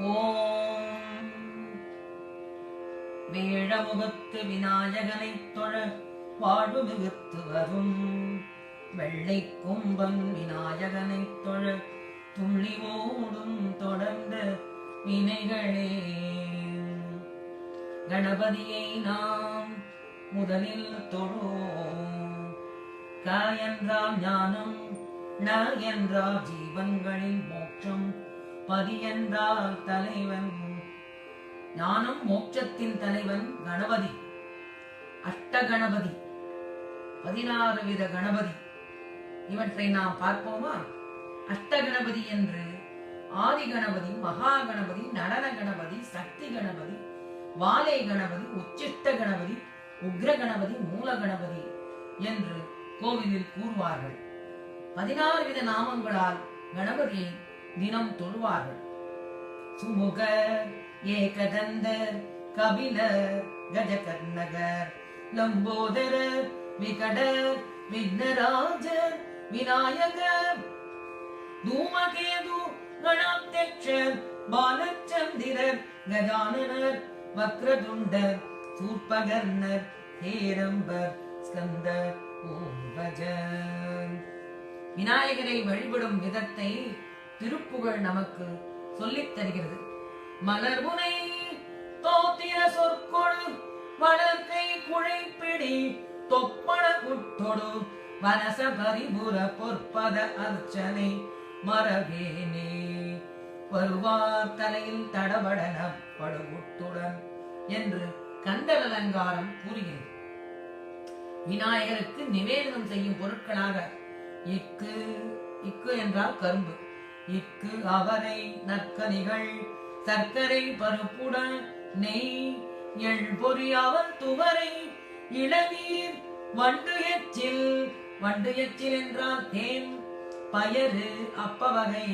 ஓம் வேழமுகத்து விநாயகனைத் தொழ வாழ்வு மிகுத்து வரும் வெள்ளை கும்பன் விநாயகனைத் தொழ துள்ளி ஓடும் தொடர்ந்த வினைகளே. கணபதியை நாம் முதலில் தொழுவோம். க என்றால் ஞானம், ந என்றால் ஜீவன்களின் மோட்சம், பதி என்றால் தலைவன். ஞானம் மோட்சத்தின் தலைவன் கணபதி. அஷ்ட கணபதி, 16 வித கணபதி. இவற்றை நாம் பார்ப்போமா? அஷ்ட கணபதி என்று ஆதி கணபதி, மகா கணபதி, நடன கணபதி, சக்தி கணபதி, வாலை கணபதி, உச்சிஷ்ட கணபதி, உக்ர கணபதி, மூல கணபதி என்று கோவிலில் கூறுவார்கள். 16 வித நாமங்களால் கணபதியை தினம் தொழுவார்கள். சுமுக, ஏகதந்தர், கபிலர், கஜகர்ணகர், லம்போதரர், விகடர், விக்னராஜர், விநாயகர், தூமகேது, கணாத்யக்ஷர், பாலச்சந்திரர், கஜானனர், வக்ரதுண்டர், சூர்பகர்ணர், ஹேரம்பர், ஸ்கந்தர், ஓம்பஜர். விநாயகரை வழிபடும் விதத்தை திருப்புகழ் நமக்கு சொல்லித் தருகிறது. மலர்முனை தோத்திர சொற்கொடு வளர்க்கை குழைப்பிடி தொப்பன குட்டொடு வனச பரிபுர பொற்பத அர்ச்சனை மரபேனே. வருவார் தலையில் தடபடன படுகுட்டுடன் என்று கந்தர் அலங்காரம் கூறுகிறது. விநாயகருக்கு நிவேதனம் செய்யும் பொருட்களாக இக்கு, இக்கு என்றால் கரும்பு, இக்கு, அவரை, நற்கனிகள், சர்க்கரை, பருப்புடன் நெய், எள் பொறி, அவல் துவரை, இளநீர், வண்டு எச்சில், வண்டு எச்சில் என்றால் தேன், பயறு, அப்பவகை,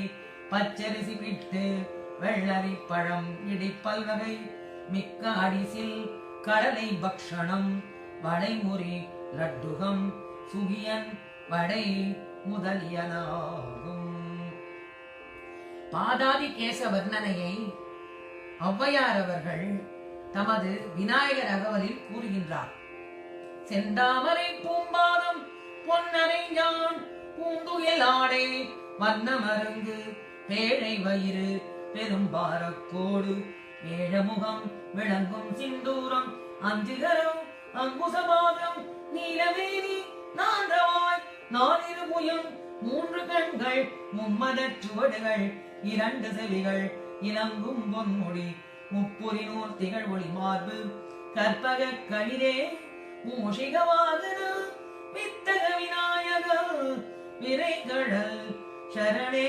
பச்சரிசி பிட்டு, வெள்ளரி பழம், இடிப்பல் வகை, மிக்க அடிசில், கடலை பக்ஷணம், வளைமுறி, லட்டுகம், சுகியன், வடை முதலியனாகும். பாதாதி கேச வர்ணனையை ஔவையார் அவர்கள் தமது விநாயகர் அகவலில் கூறுகின்றார். செந்தாமரை பூம்பாதம் பொன்னரை ஞான் பூந்துயில் ஆடை வண்ணமருங்கு பேழை வயிறு பெரும்பாரக்கோடு ஏழமுகம் விளங்கும் சிந்தூரம் அஞ்சுகரம் அங்குசபாதம் நீலவேணி நான்றவாய் நாலிருமுயம் 3 கண்கள் மும்மதச் சுவடுகள் 2 செவிகள் இலங்கும் பொன்முடி முப்புரி நூல் திகழ் ஒளி மார்பு கற்பக களிரே மூஷிகவாகன வித்தக விநாயக விரைகடல் சரணே.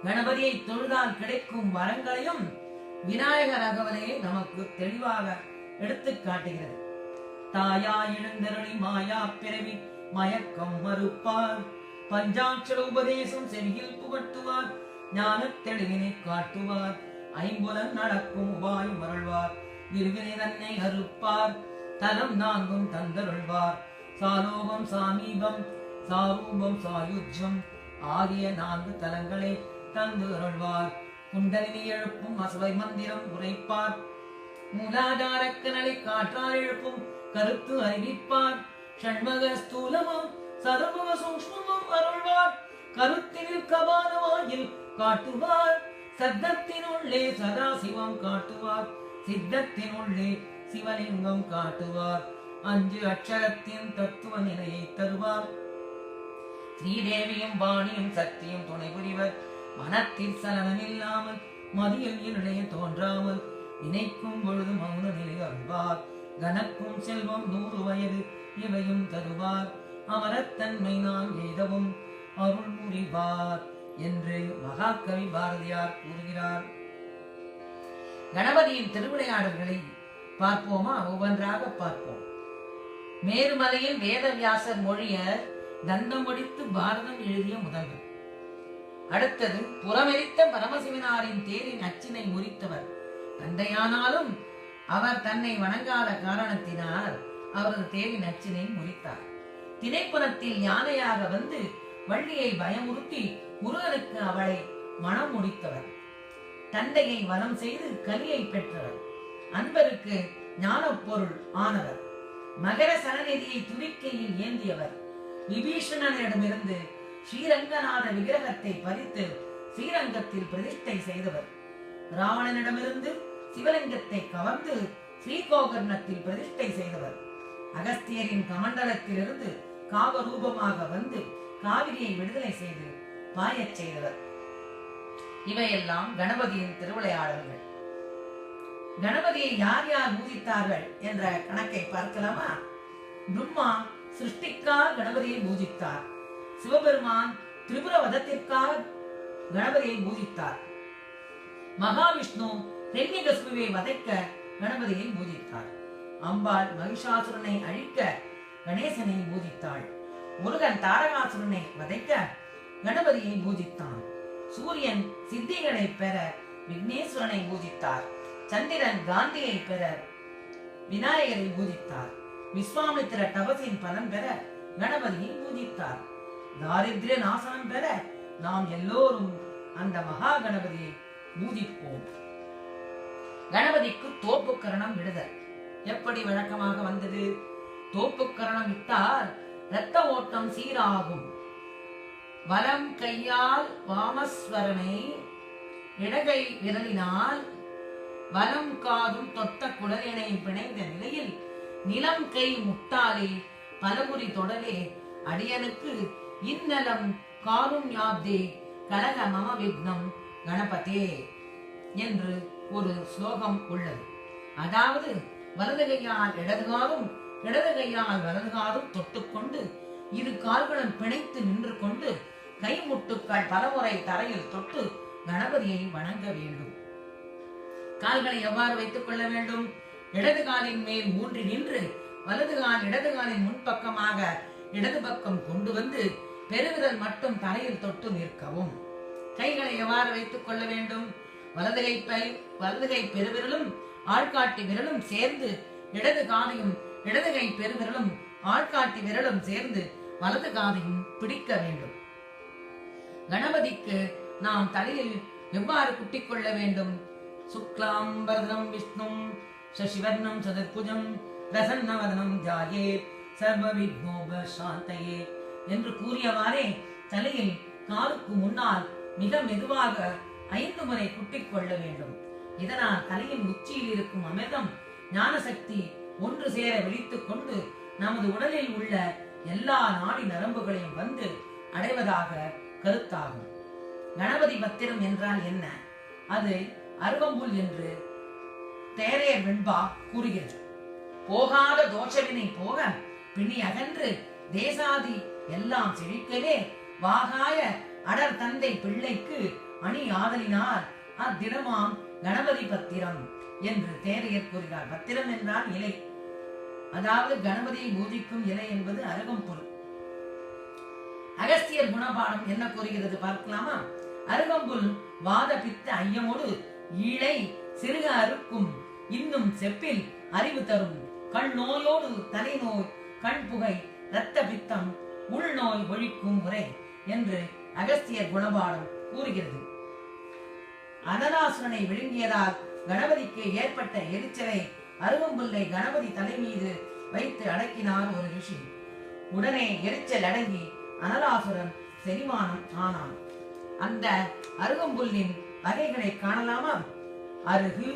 கணபதியை தொழுதால் கிடைக்கும் வரங்களையும் விநாயகர் அகவலே நமக்கு தெளிவாக எடுத்துக் காட்டுகிறது. தாயா எழுந்தருளி மாயா பிறவி மயக்கம் மறுப்பார், பஞ்சாட்சர உபதேசம் செவியில் புகட்டுவார், ஞானத் தெளிவினை காட்டுவார், ஐம்புலன் நடக்கும் உபாயம் அருள்வார், இருவினை தன்னை அறுப்பார், தலம் 4 தந்தருள்வார், சாலோகம் சாமீபம் சாரூபம் சாயுஜ்யம் ஆகிய 4 தலங்களை தந்து அருள்வார், குண்டலினி எழுப்பும் அசவை மந்திரம் உரைப்பார், மூலாதார கனலை காற்றால் எழுப்பும் கருத்து அறிவிப்பார், ஷண்மக ஸ்தூலமும் சதமுக சூக்ஷ்மமும் அருள்வார், கருத்தினில் கபாலவாயில் காட்டுவார், சத்தத்தினுள்ளே சதாசிவம் காட்டுவார், சித்தத்தினுள்ளே சிவலிங்கம் காட்டுவார், 5 அட்சரத்தின் தத்துவ நிலையை தருவார், ஸ்ரீதேவியும் வாணியும் சக்தியும் துணை புரிவர், மனத்தில் சலனமில்லாமல் மதியில் இருளைய தோன்றாமல் நினைக்கும் பொழுது மௌன நிலை அருள்வார், கனக்கும் செல்வம் 100 வயது இவையும் தருவார், அமரத்தன்மை நான் ஏதவும் அருள் புரிவார் என்று மகாகவி பாரதியார் கூறுகிறார். கணபதியின் திருவிளையாடல்களை பார்ப்போமா? ஒவ்வொன்றாக பார்ப்போம். மேருமலையில் வேதவியாசர் மொழிய தந்தம் முடித்து பாரதம் எழுதிய முதல்வர். அடுத்தது புறமெரித்த பரமசிவனாரின் தேரின் அச்சினை முறித்தவர். தந்தையானாலும் அவர் தன்னை வணங்காத காரணத்தினால் அவரது தேரின் அச்சினை முறித்தார். திணைப்புறத்தில் யானையாக வந்து வள்ளியை பயமுறுத்தி முருகனுக்கு அவளை மனம் முடித்தவர், தந்தையை வலம் செய்து கலியை பெற்றவர், அன்பருக்கு ஞானப் பொருள் ஆனவர், மகர சனநிதியை துதிக்கையில் ஏந்தியவர், விபீஷணனிடமிருந்து ஸ்ரீரங்கநாத விக்கிரகத்தை பறித்து ஸ்ரீரங்கத்தில் பிரதிஷ்டை செய்தவர், ராவணனிடமிருந்து சிவலிங்கத்தை கவர்ந்து ஸ்ரீகோகர்ணத்தில் பிரதிஷ்டை செய்தவர், அகஸ்தியரின் கமண்டலத்திலிருந்து காவரூபமாக வந்து காவிரியை விடுதலை செய்து பாயச் செய்தவர். இவையெல்லாம் கணபதியின் திருவிளையாடல்கள். கணபதியை யார் யார் பூஜித்தார்கள் என்ற கணக்கை பார்க்கலாமா? பிரம்மா சிருஷ்டிக்காக கணபதியை பூஜித்தார். சிவபெருமான் திரிபுர வதத்திற்காக கணபதியை பூஜித்தார். மகாவிஷ்ணு ஹிரண்யகசிபுவை வதைக்க கணபதியை பூஜித்தார். அம்பாள் மகிஷாசுரனை அழிக்க கணேசனை பூஜித்தாள். முருகன் தாரகாசுரனை வதைக்க கணபதியை பூஜித்தான். சூரியன் சித்திகளை பெற விக்னேஸ்வரனை பூஜித்தார். சந்திரன் காந்தியை பெற விநாயகரை பூஜித்தார். விஸ்வாமித்திர தபசின் பலன் பெற கணபதியை பூஜித்தார். தாரித்ய நாசனம் பெற நாம் எல்லோரும் அந்த மகா கணபதியை பூஜிப்போம். கணபதிக்கு தோப்புக்கரணம் விடுதல் எப்படி வழக்கமாக வந்தது? தோப்புக்கரணம் இட்டால் இரத்த ஓட்டம் சீராகும். வலம் கையால் வாமஸ்வரனை, இடகை விரலினால் வலம் காதும் தொட்ட குடலினை பிணைந்த நிலையில் நிலம் கை முட்டாலே பலமுறை தொடலே அடியனுக்கு இந்நலம் காரும் யாப்தே கலக மம விக்னம் கணபதே என்று ஒரு ஸ்லோகம் உள்ளது. அதாவது வலது கையால் இடது காலும் இடது கையால் வலது காலும் தொட்டுக்கொண்டு இரு கால்களும் பிணைத்து நின்று கொண்டு கைமுட்டுக்கள் பலமுறை தரையில் தொட்டு கணபதியை வணங்க வேண்டும். கால்களை எவ்வாறு வைத்துக் கொள்ள வேண்டும்? இடது காலின் மேல் ஊன்றி நின்று வலது கால் இடது காலின் முன்பக்கமாக இடது பக்கம் கொண்டு வந்து பெருவிரல் மட்டும் தரையில் தொட்டு நிற்கவும். கைகளை எவ்வாறு வைத்துக் கொள்ள வேண்டும்? வலது கை பெருவிரலும் ஆள்காட்டி விரலும் சேர்ந்து இடது காதையும் இடது கை பெருவிரலும் ஆள்காட்டி விரலும் சேர்ந்து வலது காதையும் பிடிக்க வேண்டும். கணபதிக்கு நாம் தலையில் எவ்வாறு குட்டிக் கொள்ள வேண்டும்? சுக்லாம்பரதம் விஷ்ணும் சசிவர்ணம் சதுர்புஜம் பிரசன்னவதனம் ஜாயே சர்வ விக்னோபசாந்தயே என்று கூறியவாறே தலையில் காலுக்கு முன்னால் மிக மெதுவாக 5 முறை குட்டிக் கொள்ள வேண்டும். இதனால் தலையின் உச்சியில் இருக்கும் அமிர்தம் ஞானசக்தி ஒன்று சேர விழித்துக் கொண்டு நமது உடலில் உள்ள எல்லா நாடி நரம்புகளையும் வந்து அடைவதாக கருத்தாகும். கணபதி பத்திரம் என்றால் என்ன? அது அருகம்புல் என்று தேரையர் வெண்பா கூறுகிறது. போகாத தோஷவினை போக பிணி அகன்று தேசாதி எல்லாம் செழிக்கவே வாகாய அடர் தந்தை பிள்ளைக்கு அணி ஆதலினால் அத்திடமாம் கணபதி பத்திரம் என்று தேரையர் கூறுகிறார். பத்திரம் என்றால் இலை, அதாவது கணபதியை பூஜிக்கும் இலை என்பது அருகம்புல். அகஸ்தியர் குணபாடம் என்ன கூறுகிறது பார்க்கலாமா? அருகம்புல் வாத பித்த ஐயமோடு ஈழை சிறுக அறுக்கும் இன்னும் செப்பில் அறிவு தரும் கண் நோயோடு தலைநோய் கண் புகை இரத்த பித்தம் உள்நோய் ஒழிக்கும் முறை என்று அகஸ்தியர் குணபாடம் கூறுகிறது. அனலாசுரனை விழுங்கியதால் கணபதிக்கு ஏற்பட்ட எரிச்சலை அருகம்புல்லை கணபதி தலை மீது வைத்து அடக்கினார் ஒரு ரிஷி. உடனே எரிச்சல் அடங்கி அனலாசுரன் செரிமானம் ஆனான். அந்த அருகம்புல்லின் வகைகளை காணலாமா? அருகு,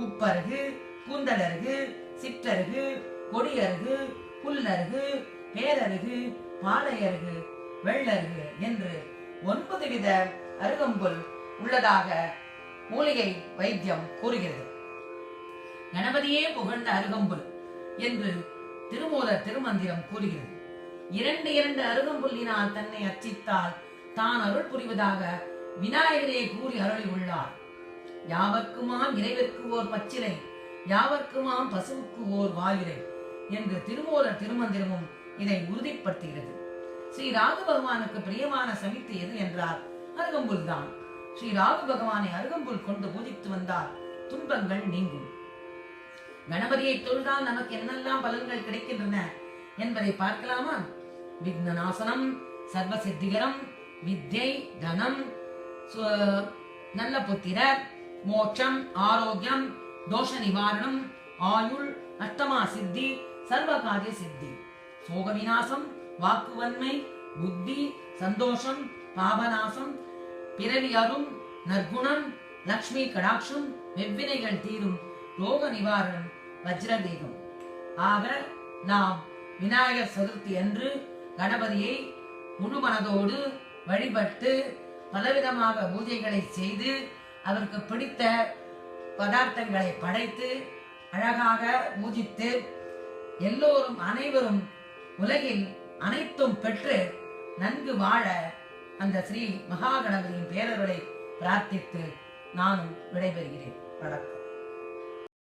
உப்பருகு, கூந்தலருகு, சிற்றருகு, கொடியருகு, புல்லருகு, பேரருகு, பாலையருகு, வெள்ளருகு என்று 9 வித அருகம்புல் உள்ளதாக மூலிகை வைத்தியம் கூறுகிறது. கணபதியே புகழ்ந்த அருகம்புல் என்று திருமூலர் திருமந்திரம் கூறுகிறது. 2 அருகம்புல்லினால் தன்னை அர்ச்சித்தால் தான் அருள் புரிவதாக விநாயகரே கூறி அருளி உள்ளார். யாவர்க்குமாம் இறைவிற்கு ஓர் பச்சிலை, யாவர்க்குமாம் பசுவுக்கு ஓர் வாயுரை என்று திருமூலர் திருமந்திரமும் இதை உறுதிப்படுத்துகிறது. ஸ்ரீ ராகு பகவானுக்கு பிரியமான சமித்து எது என்றால் அருகம்புல் தான். ஸ்ரீ ராகு பகவானை அருகம்புல் கொண்டு பூஜித்து வந்தால் துன்பங்கள் நீங்கும். கணபதியை தொழுதால் நமக்கு என்னெல்லாம் பலன்கள் கிடைக்கின்றன என்பதை பார்க்கலாமா? விக்னநாசனம், சர்வ சித்திகரம், வித்யை, தனம், நல்ல புத்திரர், மோட்சம், ஆரோக்கியம், தோஷ நிவாரணம், ஆயுள், அஷ்டமா சித்தி, சர்வகாரிய சித்தி, சோக விநாசம், வாக்குவன்மை, புத்தி, சந்தோஷம், பாபநாசம், பிறவி அரும், நற்குணம், லக்ஷ்மி கடாட்சம், வெவ்வினைகள் தீரும், ரோக நிவாரணம், வஜ்ரதேகம். ஆக நாம் விநாயகர் சதுர்த்தி அன்று கணபதியை முழு மனதோடு வழிபட்டு பலவிதமாக பூஜைகளை செய்து அவருக்கு பிடித்த பதார்த்தங்களை படைத்து அழகாக பூஜித்து எல்லோரும் அனைவரும் உலகில் அனைத்தும் பெற்று நன்கு வாழ அந்த ஸ்ரீ மகா கணபதியின் பேரருளை பிரார்த்தித்து நானும் விடைபெறுகிறேன். வணக்கம்.